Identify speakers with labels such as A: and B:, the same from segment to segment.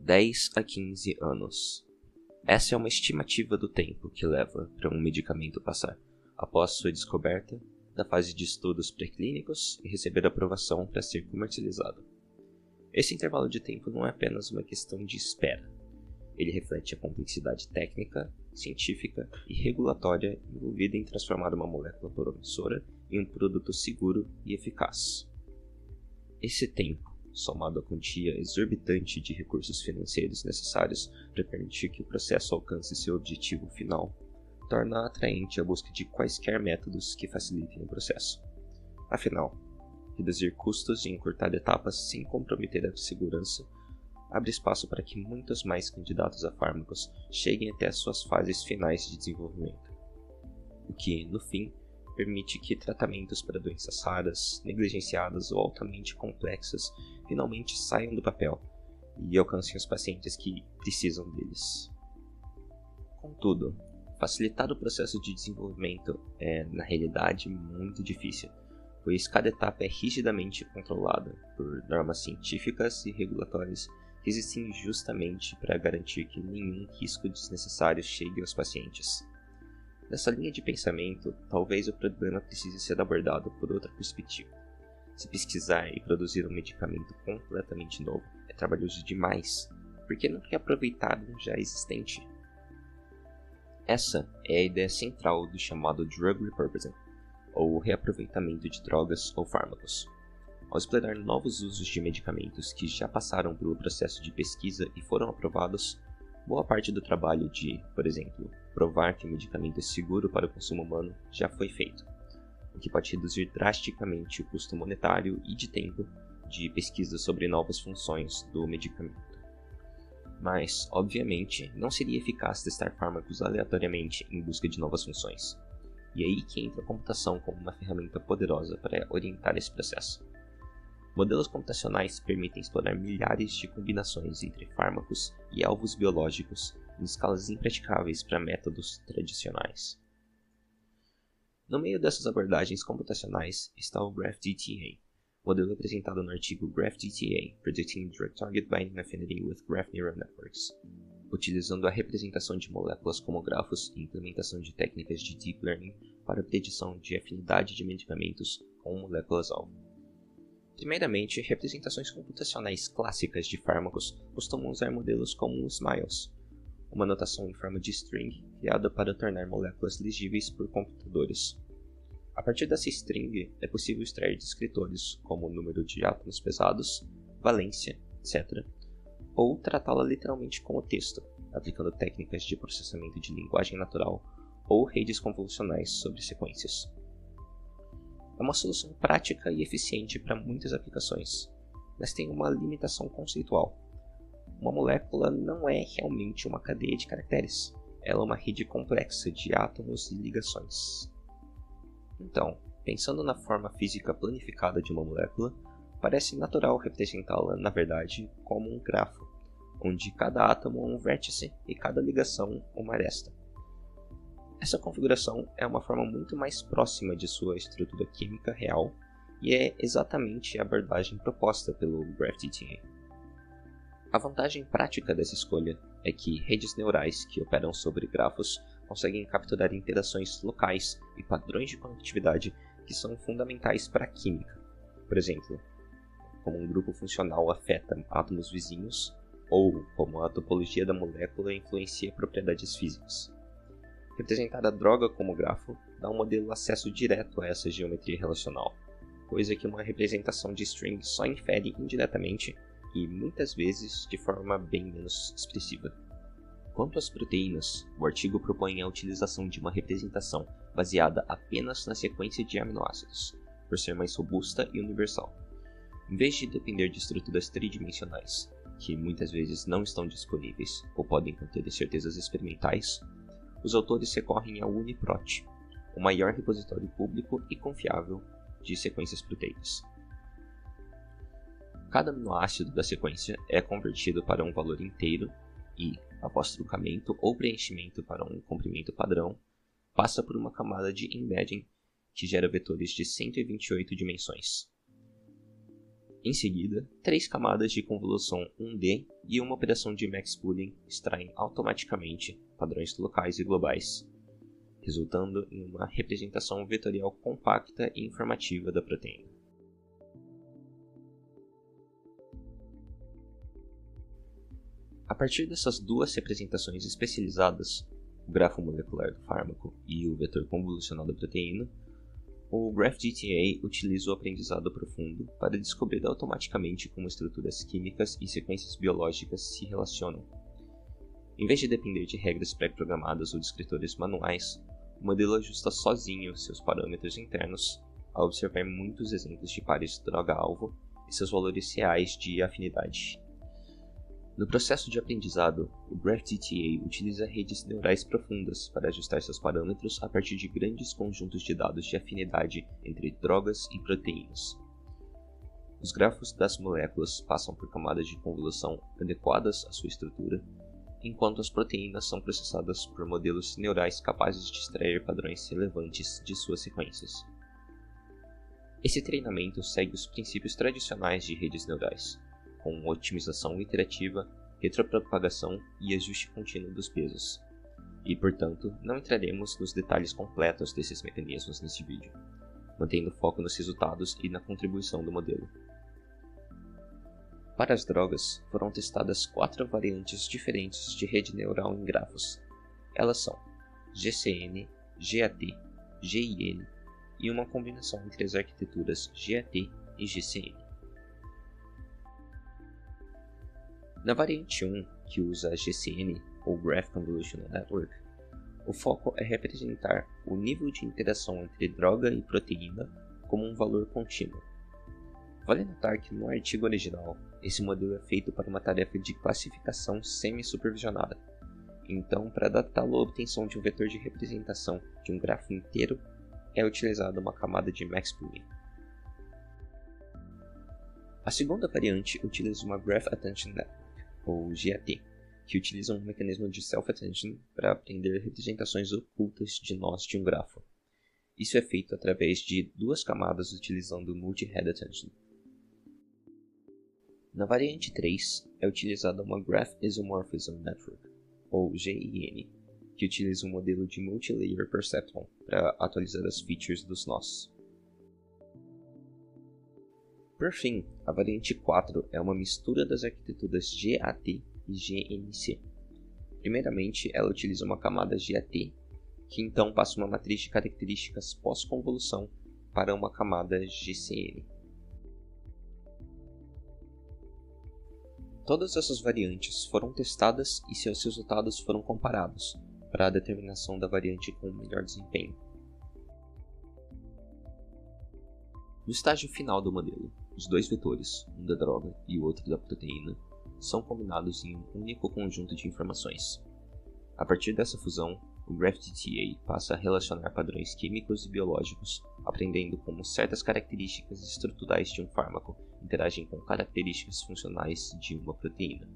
A: 10 a 15 anos. Essa é uma estimativa do tempo que leva para um medicamento passar, após sua descoberta, da fase de estudos pré-clínicos e receber aprovação para ser comercializado. Esse intervalo de tempo não é apenas uma questão de espera. Ele reflete a complexidade técnica, científica e regulatória envolvida em transformar uma molécula promissora em um produto seguro e eficaz. Esse tempo, somado à quantia exorbitante de recursos financeiros necessários para permitir que o processo alcance seu objetivo final, torna atraente a busca de quaisquer métodos que facilitem o processo. Afinal, reduzir custos e encurtar etapas sem comprometer a segurança abre espaço para que muitos mais candidatos a fármacos cheguem até as suas fases finais de desenvolvimento, o que, no fim, permite que tratamentos para doenças raras, negligenciadas ou altamente complexas finalmente saiam do papel e alcancem os pacientes que precisam deles. Contudo, facilitar o processo de desenvolvimento é, na realidade, muito difícil, pois cada etapa é rigidamente controlada por normas científicas e regulatórias que existem justamente para garantir que nenhum risco desnecessário chegue aos pacientes. Nessa linha de pensamento, talvez o problema precise ser abordado por outra perspectiva. Se pesquisar e produzir um medicamento completamente novo é trabalhoso demais, por que não reaproveitar um já existente? Essa é a ideia central do chamado drug repurposing, ou reaproveitamento de drogas ou fármacos. Ao explorar novos usos de medicamentos que já passaram pelo processo de pesquisa e foram aprovados, boa parte do trabalho de, por exemplo, provar que o medicamento é seguro para o consumo humano já foi feito, o que pode reduzir drasticamente o custo monetário e de tempo de pesquisa sobre novas funções do medicamento. Mas, obviamente, não seria eficaz testar fármacos aleatoriamente em busca de novas funções. E é aí que entra a computação como uma ferramenta poderosa para orientar esse processo. Modelos computacionais permitem explorar milhares de combinações entre fármacos e alvos biológicos em escalas impraticáveis para métodos tradicionais. No meio dessas abordagens computacionais está o GraphGTA, modelo apresentado no artigo GraphGTA, Predicting Drug Target Binding Affinity with Graph Neural Networks, utilizando a representação de moléculas como grafos e implementação de técnicas de Deep Learning para a predição de afinidade de medicamentos com moléculas-alvo. Primeiramente, representações computacionais clássicas de fármacos costumam usar modelos como o SMILES, uma notação em forma de string criada para tornar moléculas legíveis por computadores. A partir dessa string, é possível extrair descritores como o número de átomos pesados, valência, etc., ou tratá-la literalmente como texto, aplicando técnicas de processamento de linguagem natural ou redes convolucionais sobre sequências. É uma solução prática e eficiente para muitas aplicações, mas tem uma limitação conceitual. Uma molécula não é realmente uma cadeia de caracteres, ela é uma rede complexa de átomos e ligações. Então, pensando na forma física planificada de uma molécula, parece natural representá-la, na verdade, como um grafo, onde cada átomo é um vértice e cada ligação uma aresta. Essa configuração é uma forma muito mais próxima de sua estrutura química real e é exatamente a abordagem proposta pelo GraphGTA. A vantagem prática dessa escolha é que redes neurais que operam sobre grafos conseguem capturar interações locais e padrões de conectividade que são fundamentais para a química. Por exemplo, como um grupo funcional afeta átomos vizinhos ou como a topologia da molécula influencia propriedades físicas. Representar a droga como grafo dá ao modelo acesso direto a essa geometria relacional, coisa que uma representação de string só infere indiretamente e muitas vezes de forma bem menos expressiva. Quanto às proteínas, o artigo propõe a utilização de uma representação baseada apenas na sequência de aminoácidos, por ser mais robusta e universal. Em vez de depender de estruturas tridimensionais, que muitas vezes não estão disponíveis ou podem conter incertezas experimentais, os autores recorrem ao UniProt, o maior repositório público e confiável de sequências proteicas. Cada aminoácido da sequência é convertido para um valor inteiro e, após truncamento ou preenchimento para um comprimento padrão, passa por uma camada de embedding que gera vetores de 128 dimensões. Em seguida, 3 camadas de convolução 1D e uma operação de max pooling extraem automaticamente padrões locais e globais, resultando em uma representação vetorial compacta e informativa da proteína. A partir dessas duas representações especializadas, o grafo molecular do fármaco e o vetor convolucional da proteína, o GraphGTA utiliza o aprendizado profundo para descobrir automaticamente como estruturas químicas e sequências biológicas se relacionam. Em vez de depender de regras pré-programadas ou descritores manuais, o modelo ajusta sozinho seus parâmetros internos ao observar muitos exemplos de pares droga-alvo e seus valores reais de afinidade. No processo de aprendizado, o GraphGTA utiliza redes neurais profundas para ajustar seus parâmetros a partir de grandes conjuntos de dados de afinidade entre drogas e proteínas. Os grafos das moléculas passam por camadas de convolução adequadas à sua estrutura, enquanto as proteínas são processadas por modelos neurais capazes de extrair padrões relevantes de suas sequências. Esse treinamento segue os princípios tradicionais de redes neurais, com otimização iterativa, retropropagação e ajuste contínuo dos pesos. E, portanto, não entraremos nos detalhes completos desses mecanismos neste vídeo, mantendo foco nos resultados e na contribuição do modelo. Para as drogas, foram testadas 4 variantes diferentes de rede neural em grafos. Elas são GCN, GAT, GIN e uma combinação entre as arquiteturas GAT e GCN. Na variante 1, que usa a GCN, ou Graph Convolutional Network, o foco é representar o nível de interação entre droga e proteína como um valor contínuo. Vale notar que no artigo original, esse modelo é feito para uma tarefa de classificação semi-supervisionada. Então, para adaptá-lo à obtenção de um vetor de representação de um grafo inteiro, é utilizada uma camada de max pooling. A segunda variante utiliza uma Graph Attention Network, ou GAT, que utiliza um mecanismo de self-attention para aprender representações ocultas de nós de um grafo. Isso é feito através de 2 camadas utilizando Multi-Head Attention. Na variante 3, é utilizada uma Graph Isomorphism Network, ou GIN, que utiliza um modelo de Multi-Layer Perceptron para atualizar as features dos nós. Por fim, a variante 4 é uma mistura das arquiteturas GAT e GNC. Primeiramente, ela utiliza uma camada GAT, que então passa uma matriz de características pós-convolução para uma camada GCN. Todas essas variantes foram testadas e seus resultados foram comparados para a determinação da variante com melhor desempenho. No estágio final do modelo, os 2 vetores, um da droga e o outro da proteína, são combinados em um único conjunto de informações. A partir dessa fusão, o GraphGTA passa a relacionar padrões químicos e biológicos, aprendendo como certas características estruturais de um fármaco interagem com características funcionais de uma proteína.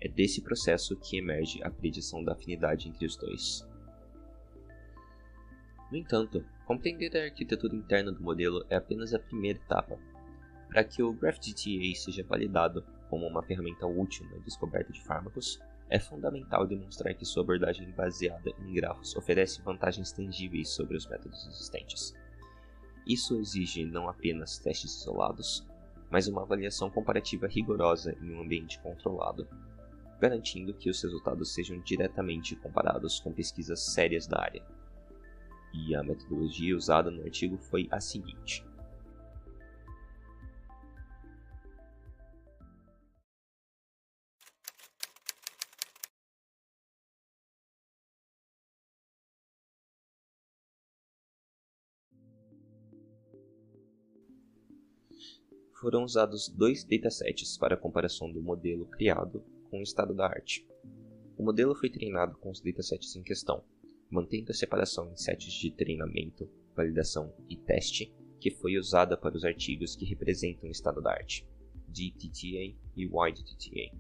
A: É desse processo que emerge a predição da afinidade entre os dois. No entanto, compreender a arquitetura interna do modelo é apenas a primeira etapa. Para que o GraphGTA seja validado como uma ferramenta útil na descoberta de fármacos, é fundamental demonstrar que sua abordagem baseada em grafos oferece vantagens tangíveis sobre os métodos existentes. Isso exige não apenas testes isolados, mas uma avaliação comparativa rigorosa em um ambiente controlado, garantindo que os resultados sejam diretamente comparados com pesquisas sérias da área. E a metodologia usada no artigo foi a seguinte. Foram usados 2 datasets para a comparação do modelo criado com o estado da arte. O modelo foi treinado com os datasets em questão, mantendo a separação em sets de treinamento, validação e teste, que foi usada para os artigos que representam o estado da arte, DTTA e YDTTA.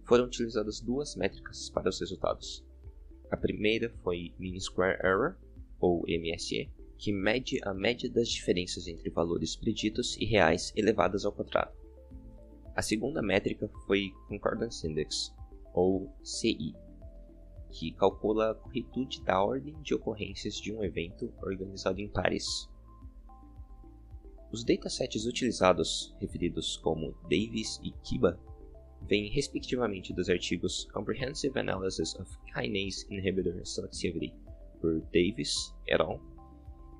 A: Foram utilizadas 2 métricas para os resultados. A primeira foi Mean Square Error, ou MSE, que mede a média das diferenças entre valores preditos e reais elevadas ao quadrado. A segunda métrica foi Concordance Index, ou CI, que calcula a corretude da ordem de ocorrências de um evento organizado em pares. Os datasets utilizados, referidos como Davis e Kiba, vêm respectivamente dos artigos Comprehensive Analysis of Kinase Inhibitor Selectivity, por Davis et al.,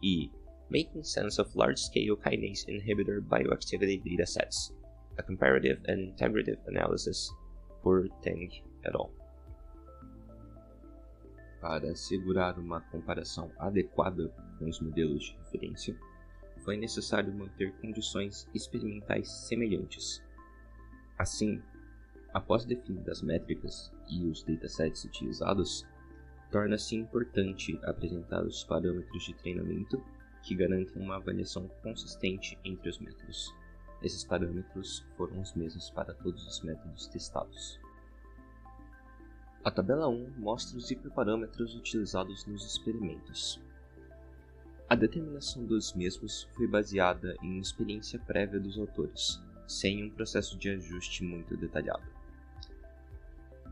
A: e Making Sense of Large-Scale Kinase Inhibitor Bioactivity Datasets, a Comparative and Integrative Analysis, por Teng et al. Para assegurar uma comparação adequada com os modelos de referência, foi necessário manter condições experimentais semelhantes. Assim, após definir as métricas e os datasets utilizados, torna-se importante apresentar os parâmetros de treinamento que garantem uma avaliação consistente entre os métodos. Esses parâmetros foram os mesmos para todos os métodos testados. A tabela 1 mostra os hiperparâmetros utilizados nos experimentos. A determinação dos mesmos foi baseada em experiência prévia dos autores, sem um processo de ajuste muito detalhado.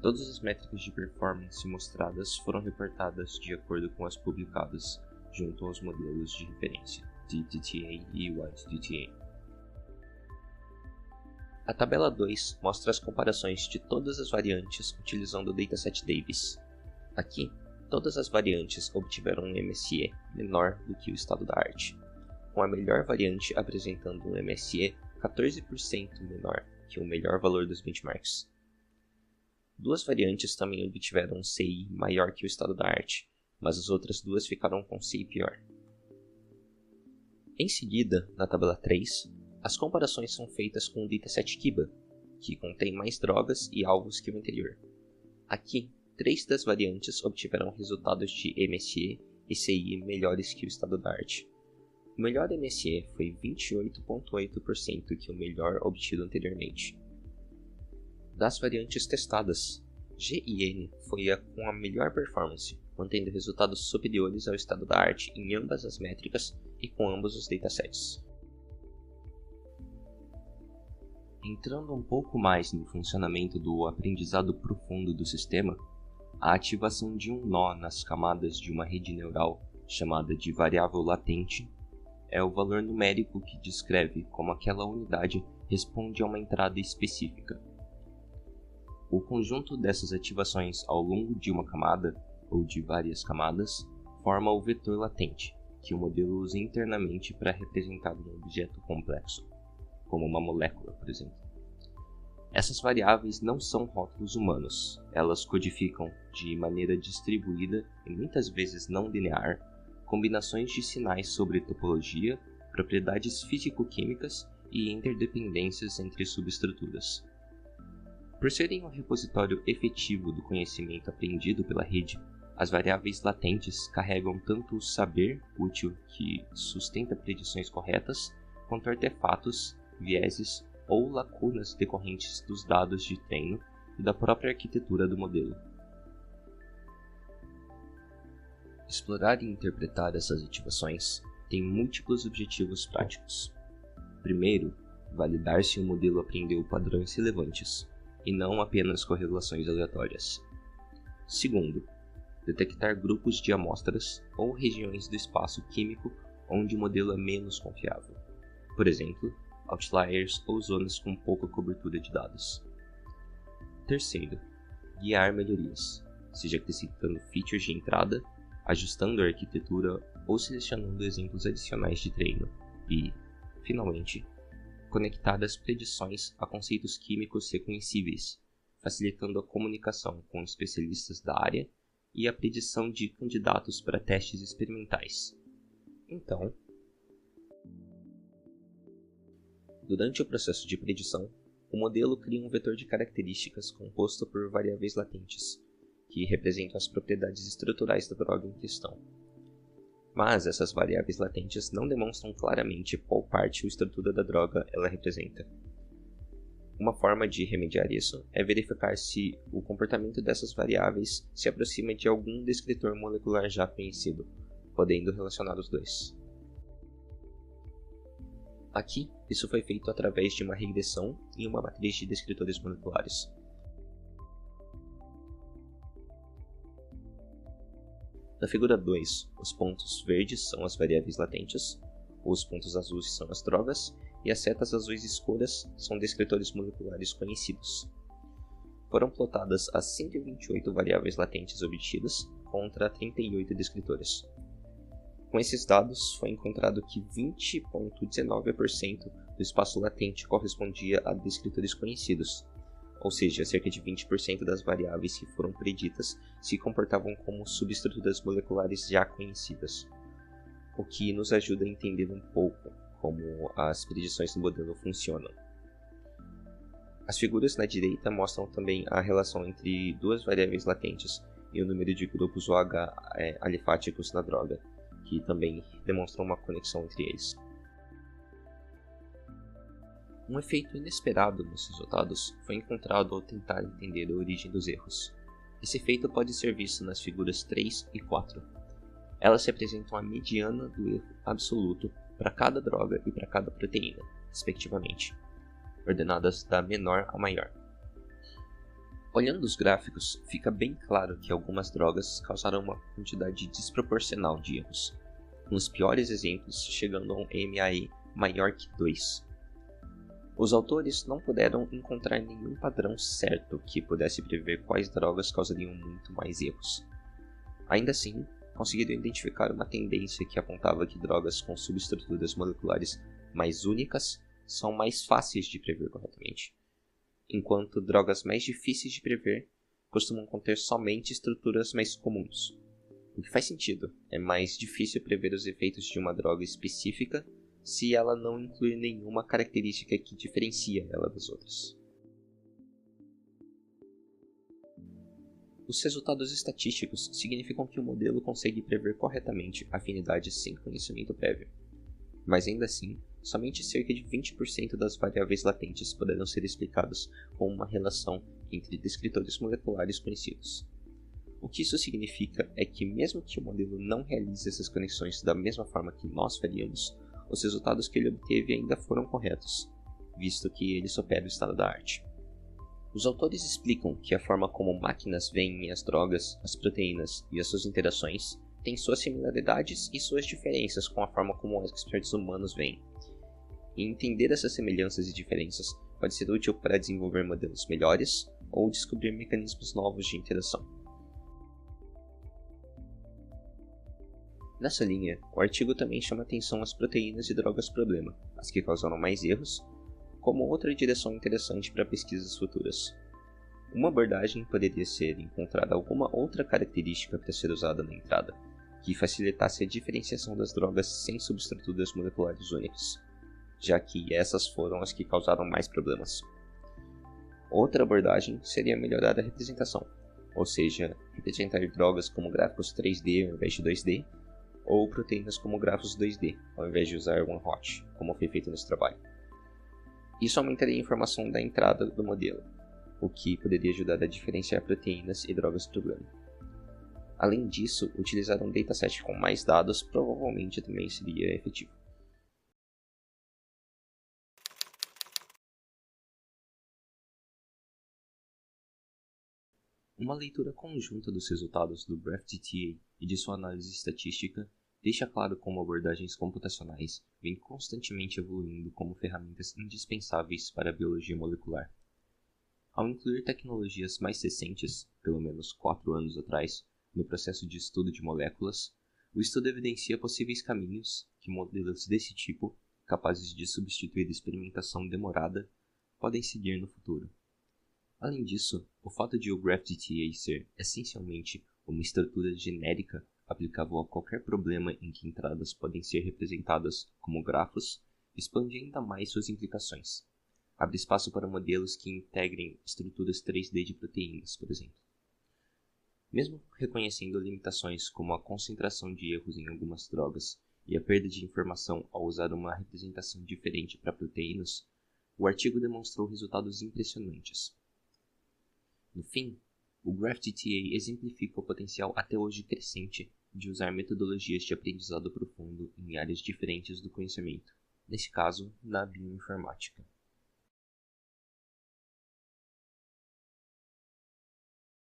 A: Todas as métricas de performance mostradas foram reportadas de acordo com as publicadas junto aos modelos de referência, DTTA e YTDTA. A tabela 2 mostra as comparações de todas as variantes utilizando o dataset Davis. Aqui, todas as variantes obtiveram um MSE menor do que o estado da arte, com a melhor variante apresentando um MSE 14% menor que o melhor valor dos benchmarks. Duas variantes também obtiveram um CI maior que o estado da arte, mas as outras duas ficaram com CI pior. Em seguida, na tabela 3, as comparações são feitas com o dataset Kiba, que contém mais drogas e alvos que o anterior. Aqui, 3 das variantes obtiveram resultados de MSE e CI melhores que o estado da arte. O melhor MSE foi 28,8% que o melhor obtido anteriormente. Das variantes testadas, G e N foi a com a melhor performance, mantendo resultados superiores ao estado da arte em ambas as métricas e com ambos os datasets. Entrando um pouco mais no funcionamento do aprendizado profundo do sistema, a ativação de um nó nas camadas de uma rede neural, chamada de variável latente, é o valor numérico que descreve como aquela unidade responde a uma entrada específica. O conjunto dessas ativações ao longo de uma camada, ou de várias camadas, forma o vetor latente, que o modelo usa internamente para representar um objeto complexo, como uma molécula, por exemplo. Essas variáveis não são rótulos humanos, elas codificam, de maneira distribuída e muitas vezes não linear, combinações de sinais sobre topologia, propriedades físico-químicas e interdependências entre subestruturas. Por serem um repositório efetivo do conhecimento aprendido pela rede, as variáveis latentes carregam tanto o saber útil que sustenta predições corretas, quanto artefatos, vieses ou lacunas decorrentes dos dados de treino e da própria arquitetura do modelo. Explorar e interpretar essas ativações tem múltiplos objetivos práticos. Primeiro, validar se o modelo aprendeu padrões relevantes, e não apenas correlações aleatórias. Segundo, detectar grupos de amostras ou regiões do espaço químico onde o modelo é menos confiável. Por exemplo, outliers ou zonas com pouca cobertura de dados. Terceiro, guiar melhorias, seja acrescentando features de entrada, ajustando a arquitetura ou selecionando exemplos adicionais de treino. E, finalmente, conectar as predições a conceitos químicos reconhecíveis, facilitando a comunicação com especialistas da área e a predição de candidatos para testes experimentais. Então, durante o processo de predição, o modelo cria um vetor de características composto por variáveis latentes, que representam as propriedades estruturais da droga em questão. Mas essas variáveis latentes não demonstram claramente qual parte ou estrutura da droga ela representa. Uma forma de remediar isso é verificar se o comportamento dessas variáveis se aproxima de algum descritor molecular já conhecido, podendo relacionar os dois. Aqui, isso foi feito através de uma regressão em uma matriz de descritores moleculares. Na figura 2, os pontos verdes são as variáveis latentes, os pontos azuis são as drogas e as setas azuis escuras são descritores moleculares conhecidos. Foram plotadas as 128 variáveis latentes obtidas contra 38 descritores. Com esses dados, foi encontrado que 20,19% do espaço latente correspondia a descritores conhecidos, ou seja, cerca de 20% das variáveis que foram preditas se comportavam como subestruturas moleculares já conhecidas, o que nos ajuda a entender um pouco como as predições do modelo funcionam. As figuras na direita mostram também a relação entre duas variáveis latentes e o número de grupos OH alifáticos na droga, que também demonstram uma conexão entre eles. Um efeito inesperado nos resultados foi encontrado ao tentar entender a origem dos erros. Esse efeito pode ser visto nas figuras 3 e 4. Elas representam a mediana do erro absoluto para cada droga e para cada proteína, respectivamente, ordenadas da menor a maior. Olhando os gráficos, fica bem claro que algumas drogas causaram uma quantidade desproporcional de erros, com os piores exemplos chegando a um MAE maior que 2. Os autores não puderam encontrar nenhum padrão certo que pudesse prever quais drogas causariam muito mais erros. Ainda assim, conseguiram identificar uma tendência que apontava que drogas com subestruturas moleculares mais únicas são mais fáceis de prever corretamente, enquanto drogas mais difíceis de prever costumam conter somente estruturas mais comuns. O que faz sentido, é mais difícil prever os efeitos de uma droga específica se ela não incluir nenhuma característica que diferencia ela das outras. Os resultados estatísticos significam que o modelo consegue prever corretamente afinidades sem conhecimento prévio, mas ainda assim, somente cerca de 20% das variáveis latentes poderão ser explicadas com uma relação entre descritores moleculares conhecidos. O que isso significa é que, mesmo que o modelo não realize essas conexões da mesma forma que nós faríamos, os resultados que ele obteve ainda foram corretos, visto que ele supera o estado da arte. Os autores explicam que a forma como máquinas veem as drogas, as proteínas e as suas interações tem suas similaridades e suas diferenças com a forma como os experts humanos veem. E entender essas semelhanças e diferenças pode ser útil para desenvolver modelos melhores ou descobrir mecanismos novos de interação. Nessa linha, o artigo também chama atenção às proteínas e drogas problema, as que causaram mais erros, como outra direção interessante para pesquisas futuras. Uma abordagem poderia ser encontrar alguma outra característica para ser usada na entrada, que facilitasse a diferenciação das drogas sem subestruturas moleculares únicas, já que essas foram as que causaram mais problemas. Outra abordagem seria melhorar a representação, ou seja, representar drogas como gráficos 3D ao invés de 2D, ou proteínas como grafos 2D, ao invés de usar one-hot, como foi feito nesse trabalho. Isso aumentaria a informação da entrada do modelo, o que poderia ajudar a diferenciar proteínas e drogas problema. Além disso, utilizar um dataset com mais dados provavelmente também seria efetivo. Uma leitura conjunta dos resultados do BRAF-GTA e de sua análise estatística deixa claro como abordagens computacionais vêm constantemente evoluindo como ferramentas indispensáveis para a biologia molecular. Ao incluir tecnologias mais recentes, pelo menos 4 anos atrás, no processo de estudo de moléculas, o estudo evidencia possíveis caminhos que modelos desse tipo, capazes de substituir a experimentação demorada, podem seguir no futuro. Além disso, o fato de o BRAF-GTA ser essencialmente uma estrutura genérica aplicável a qualquer problema em que entradas podem ser representadas como grafos expande ainda mais suas implicações. Abre espaço para modelos que integrem estruturas 3D de proteínas, por exemplo. Mesmo reconhecendo limitações como a concentração de erros em algumas drogas e a perda de informação ao usar uma representação diferente para proteínas, o artigo demonstrou resultados impressionantes. No fim, o BRAF-GTA exemplifica o potencial até hoje crescente de usar metodologias de aprendizado profundo em áreas diferentes do conhecimento, nesse caso na bioinformática.